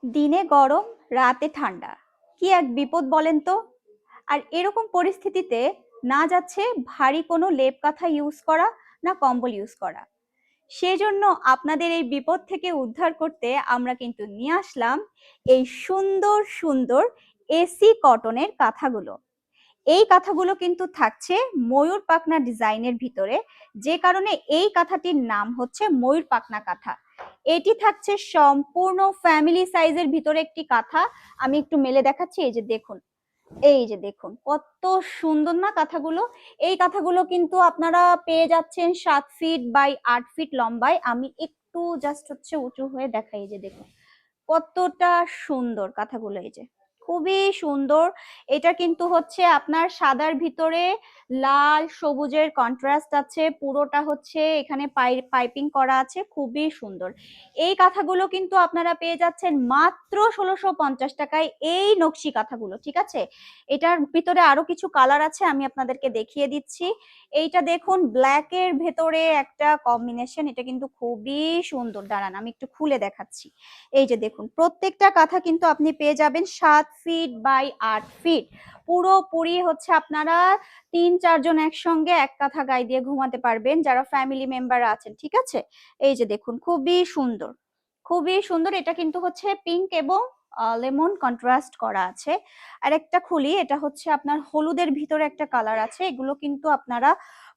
দিনে গরম রাতে ঠান্ডা, কি এক বিপদ বলেন তো। আর এরকম পরিস্থিতিতে না যাচ্ছে ভারী কোনো লেপ কাঁথা ইউজ করা, না কম্বল ইউজ করা। সেজন্য আপনাদের এই বিপদ থেকে উদ্ধার করতে আমরা কিন্তু নিয়ে আসলাম এই সুন্দর সুন্দর এসি কটনের কাঁথাগুলো। এই কাঁথাগুলো কিন্তু থাকছে ময়ূর পাখনা ডিজাইনের ভিতরে, যে কারণে এই কাঁথাটির নাম হচ্ছে ময়ূর পাখনা কাঁথা। এটি থাকছে সম্পূর্ণ ফ্যামিলি সাইজের ভিতরে একটি কাঁথা। আমি একটু মেলে দেখাচ্ছি, এই যে দেখুন, এই যে দেখুন কত সুন্দর না কাঁথাগুলো। এই কাঁথাগুলো কিন্তু আপনারা পেয়ে যাচ্ছেন 7 ফিট বাই 8 ফিট লম্বায়। আমি একটু জাস্ট হচ্ছে উঁচু হয়ে দেখাই, যে দেখুন কতটা সুন্দর কাঁথাগুলো, এই যে খুবই সুন্দর। এটা কিন্তু হচ্ছে আপনার সাদার ভিতরে লাল সবুজের কন্ট্রাস্ট আছে, পুরোটা হচ্ছে এখানে পাইপিং করা আছে, খুবই সুন্দর। এই কাঁথাগুলো কিন্তু আপনারা পেয়ে যাচ্ছেন মাত্র 1650 টাকায়, এই নকশি কাঁথাগুলো, ঠিক আছে। এটার ভিতরে আরো কিছু কালার আছে, আমি আপনাদেরকে দেখিয়ে দিচ্ছি। এইটা দেখুন ব্ল্যাক এর ভেতরে একটা কম্বিনেশন, এটা কিন্তু খুবই সুন্দর। দাঁড়ান আমি একটু খুলে দেখাচ্ছি। এই যে দেখুন প্রত্যেকটা কাঁথা কিন্তু আপনি পেয়ে যাবেন 7 ফিট বাই 8 ফিট। পুরোপুরি হচ্ছে আপনারা 3-4 জন একসঙ্গে এক কাঁথা গায়ে দিয়ে ঘুমাতে পারবেন, যারা ফ্যামিলি মেম্বার আছেন, ঠিক আছে। এই যে দেখুন খুবই সুন্দর, খুবই সুন্দর। এটা কিন্তু হচ্ছে পিঙ্ক এবং লেমন কন্ট্রাস্ট করা আছে। আর একটা খুলি, এটা হচ্ছে আপনার হলুদের ভিতরে একটা কালার আছে। এগুলো কিন্তু আপনারা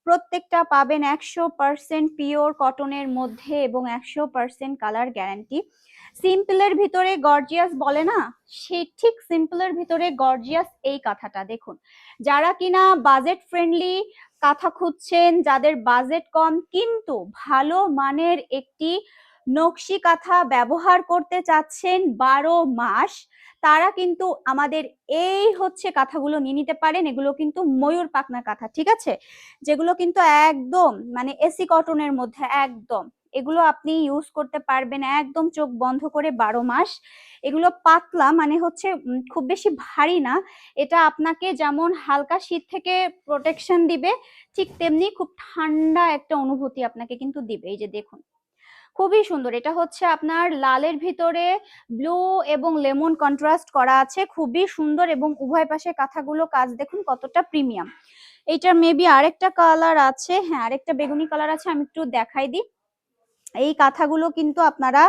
প্রত্যেকটা পাবেন 100% পিওর কটনের মধ্যে এবং 100% কালার গ্যারান্টি। সিম্পলের ভিতরে গর্জিয়াস বলে না, সেই ঠিক সিম্পলের ভিতরে গর্জিয়াস এই কাঁথাটা দেখুন। যারা কিনা বাজেট ফ্রেন্ডলি কাঁথা খুঁজছেন, যাদের বাজেট কম কিন্তু ভালো মানের একটি নকশি কাঁথা ব্যবহার করতে চাচ্ছেন 12 মাস, তারা কিন্তু আমাদের এই হচ্ছে কাঁথাগুলো নিয়ে নিতে পারেন। এগুলো কিন্তু ময়ূর পাখনা কাঁথা, ঠিক আছে, যেগুলো কিন্তু একদম মানে এসি কটনের মধ্যে একদম। এগুলো আপনি ইউজ করতে পারবেন একদম চোখ বন্ধ করে 12 মাস। এগুলো পাতলা মানে হচ্ছে খুব বেশি ভারী না। এটা আপনাকে যেমন হালকা শীত থেকে প্রোটেকশন দিবে, ঠিক তেমনি খুব ঠান্ডা একটা অনুভূতি আপনাকে কিন্তু দিবে। এই যে দেখুন খুবই সুন্দর। এটা হচ্ছে আপনার লালের ভিতরে ব্লু এবং লেমন কন্ট্রাস্ট করা আছে, খুবই সুন্দর। এবং উভয় পাশে কাঁথাগুলো কাজ দেখুন কতটা প্রিমিয়াম। এইটার মেবি আরেকটা কালার আছে, হ্যাঁ আরেকটা বেগুনি কালার আছে, আমি একটু দেখাই দিই। এই কাঁথাগুলো কিন্তু আপনারা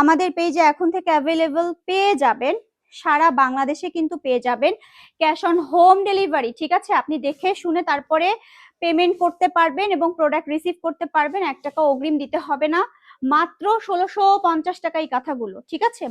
আমাদের পেজে এখন থেকে অ্যাভেলেবল পেয়ে যাবেন, সারা বাংলাদেশে কিন্তু পেয়ে যাবেন। ক্যাশ অন হোম ডেলিভারি, ঠিক আছে। আপনি দেখে শুনে তারপরে পেমেন্ট করতে পারবেন এবং প্রোডাক্ট রিসিভ করতে পারবেন। 1 টাকা অগ্রিম দিতে হবে না। মাত্র 1650 টাকা এই কাঁথাগুলো, ঠিক আছে।